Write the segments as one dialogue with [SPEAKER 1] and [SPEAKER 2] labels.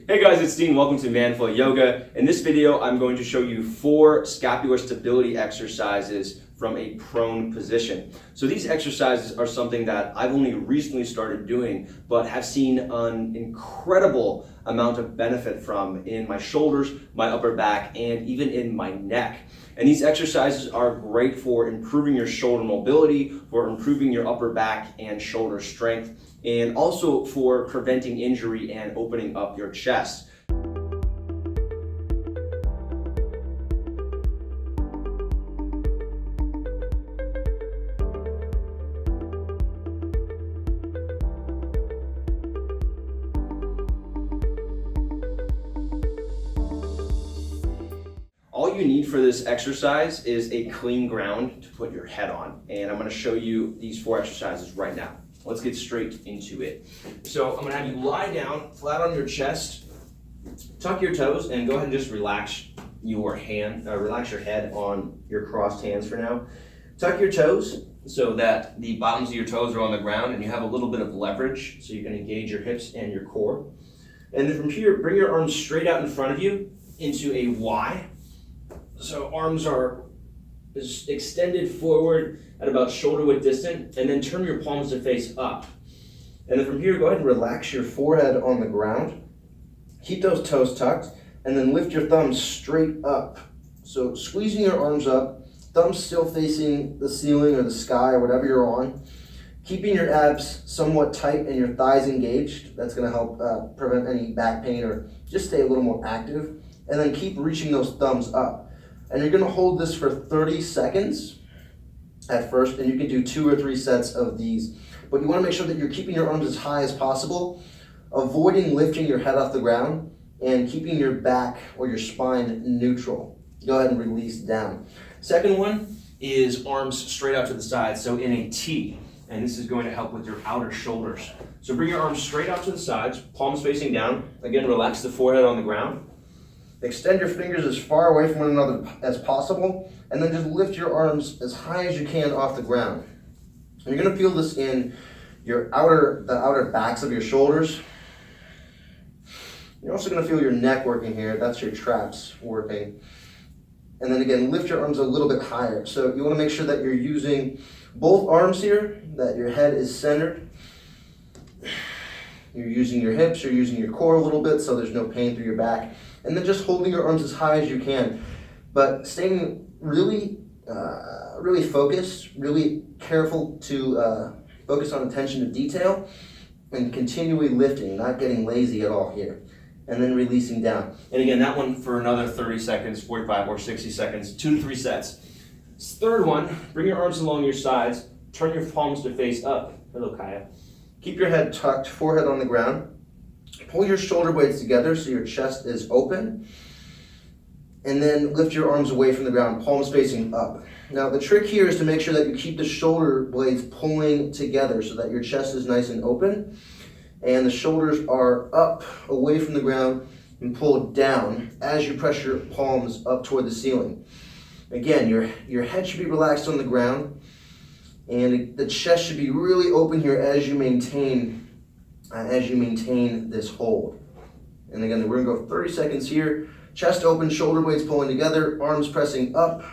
[SPEAKER 1] Hey guys, it's Dean. Welcome to Manful Yoga. In this video, I'm going to show you 4 scapular stability exercises from a prone position. So these exercises are something that I've only recently started doing, but have seen an incredible amount of benefit from in my shoulders, my upper back, and even in my neck. And these exercises are great for improving your shoulder mobility, for improving your upper back and shoulder strength, and also for preventing injury and opening up your chest. All you need for this exercise is a clean ground to put your head on. And I'm going to show you these 4 exercises right now. Let's get straight into it. So I'm going to have you lie down flat on your chest, tuck your toes, and go ahead and just relax your head on your crossed hands for now. Tuck your toes so that the bottoms of your toes are on the ground and you have a little bit of leverage so you can engage your hips and your core. And then from here, bring your arms straight out in front of you into a Y. So arms are extended forward at about shoulder width distance, and then turn your palms to face up. And then from here, go ahead and relax your forehead on the ground. Keep those toes tucked, and then lift your thumbs straight up. So squeezing your arms up, thumbs still facing the ceiling or the sky or whatever you're on. Keeping your abs somewhat tight and your thighs engaged. That's going to help prevent any back pain or just stay a little more active. And then keep reaching those thumbs up. And you're going to hold this for 30 seconds at first, and you can do 2 or 3 sets of these. But you want to make sure that you're keeping your arms as high as possible, avoiding lifting your head off the ground, and keeping your back or your spine neutral. Go ahead and release down. Second one is arms straight out to the side, so in a T. And this is going to help with your outer shoulders. So bring your arms straight out to the sides, palms facing down. Again, relax the forehead on the ground. Extend your fingers as far away from one another as possible, and then just lift your arms as high as you can off the ground. And you're going to feel this in the outer backs of your shoulders. You're also going to feel your neck working here. That's your traps working. And then again, lift your arms a little bit higher. So you want to make sure that you're using both arms here, that your head is centered. You're using your hips, you're using your core a little bit so there's no pain through your back. And then just holding your arms as high as you can, but staying really focused, really careful to focus on attention to detail, and continually lifting, not getting lazy at all here. And then releasing down. And again, that one for another 30 seconds, 45 or 60 seconds, 2 to 3 sets. Third one, bring your arms along your sides, turn your palms to face up. Hello, Kaya. Keep your head tucked, forehead on the ground. Pull your shoulder blades together so your chest is open. And then lift your arms away from the ground, palms facing up. Now the trick here is to make sure that you keep the shoulder blades pulling together so that your chest is nice and open. And the shoulders are up, away from the ground, and pulled down as you press your palms up toward the ceiling. Again, your head should be relaxed on the ground, and the chest should be really open here as you maintain this hold. And again, we're going to go 30 seconds here. Chest open, shoulder blades pulling together, arms pressing up,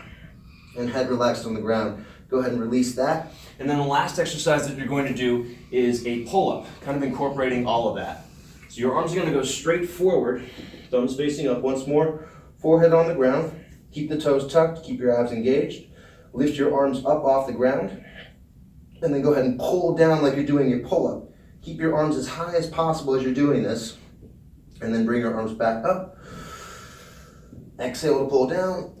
[SPEAKER 1] and head relaxed on the ground. Go ahead and release that. And then the last exercise that you're going to do is a pull-up, kind of incorporating all of that. So your arms are going to go straight forward, thumbs facing up once more, forehead on the ground. Keep the toes tucked, keep your abs engaged. Lift your arms up off the ground, and then go ahead and pull down like you're doing your pull-up. Keep your arms as high as possible as you're doing this, and then bring your arms back up. Exhale to pull down.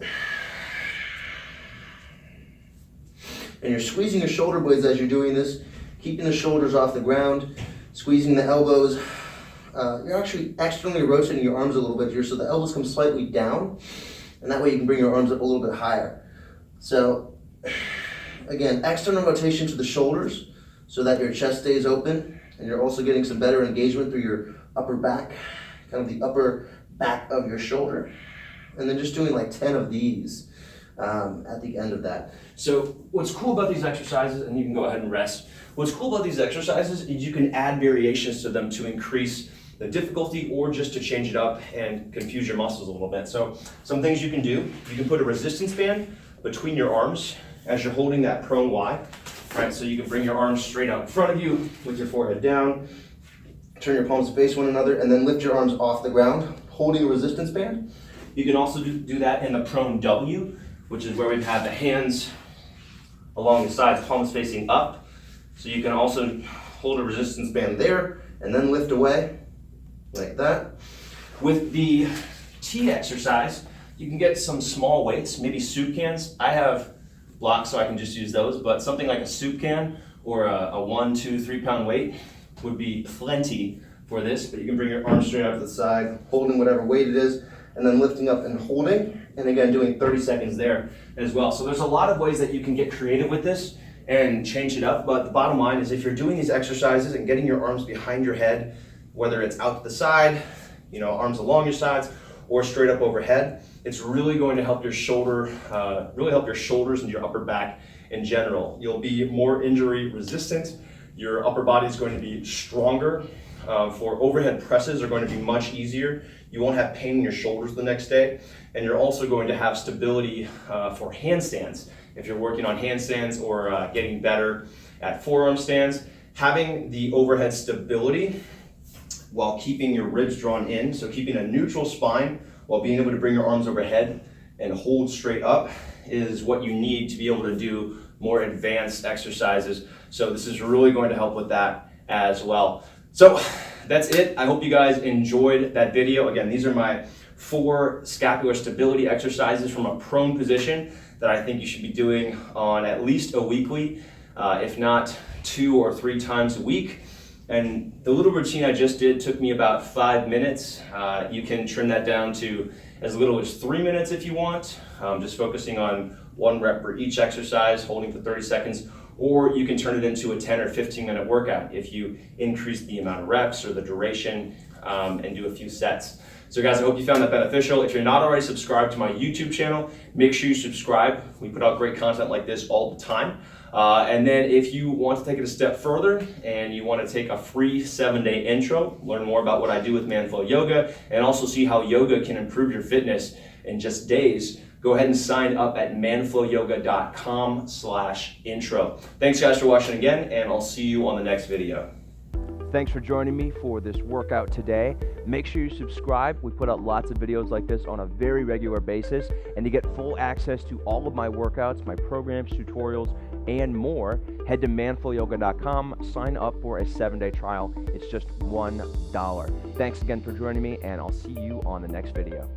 [SPEAKER 1] And you're squeezing your shoulder blades as you're doing this, keeping the shoulders off the ground, squeezing the elbows. You're actually externally rotating your arms a little bit here so the elbows come slightly down, and that way you can bring your arms up a little bit higher. So again, external rotation to the shoulders so that your chest stays open, and you're also getting some better engagement through your upper back, kind of the upper back of your shoulder. And then just doing like 10 of these at the end of that. So what's cool about these exercises, and you can go ahead and rest, what's cool about these exercises is you can add variations to them to increase the difficulty or just to change it up and confuse your muscles a little bit. So some things you can do, you can put a resistance band between your arms as you're holding that prone Y, right? So you can bring your arms straight out in front of you with your forehead down, turn your palms to face one another, and then lift your arms off the ground, holding a resistance band. You can also do that in the prone W, which is where we have the hands along the sides, palms facing up. So you can also hold a resistance band there and then lift away like that. With the T exercise, you can get some small weights, maybe soup cans. I have blocks so I can just use those, but something like a soup can or a 1, 2, 3 pound weight would be plenty for this, but you can bring your arms straight out to the side, holding whatever weight it is, and then lifting up and holding, and again doing 30 seconds there as well. So there's a lot of ways that you can get creative with this and change it up, but the bottom line is if you're doing these exercises and getting your arms behind your head, whether it's out to the side, arms along your sides, or straight up overhead, it's really going to help your shoulders and your upper back in general. You'll be more injury resistant. Your upper body is going to be stronger. For overhead presses are going to be much easier. You won't have pain in your shoulders the next day. And you're also going to have stability for handstands. If you're working on handstands or getting better at forearm stands, having the overhead stability while keeping your ribs drawn in, so keeping a neutral spine while being able to bring your arms overhead and hold straight up is what you need to be able to do more advanced exercises. So this is really going to help with that as well. So that's it. I hope you guys enjoyed that video. Again, these are my 4 scapular stability exercises from a prone position that I think you should be doing on at least a weekly, if not 2 or 3 times a week. And the little routine I just did took me about 5 minutes. You can trim that down to as little as 3 minutes if you want, just focusing on 1 rep for each exercise, holding for 30 seconds, or you can turn it into a 10 or 15 minute workout if you increase the amount of reps or the duration and do a few sets. So guys, I hope you found that beneficial. If you're not already subscribed to my YouTube channel, make sure you subscribe. We put out great content like this all the time. And then if you want to take it a step further and you want to take a free 7-day intro, learn more about what I do with Manflow Yoga, and also see how yoga can improve your fitness in just days, go ahead and sign up at manflowyoga.com/intro. Thanks guys for watching again, and I'll see you on the next video. Thanks for joining me for this workout today. Make sure you subscribe. We put out lots of videos like this on a very regular basis. And to get full access to all of my workouts, my programs, tutorials, and more, head to manflowyoga.com, sign up for a 7-day trial. It's just $1. Thanks again for joining me, and I'll see you on the next video.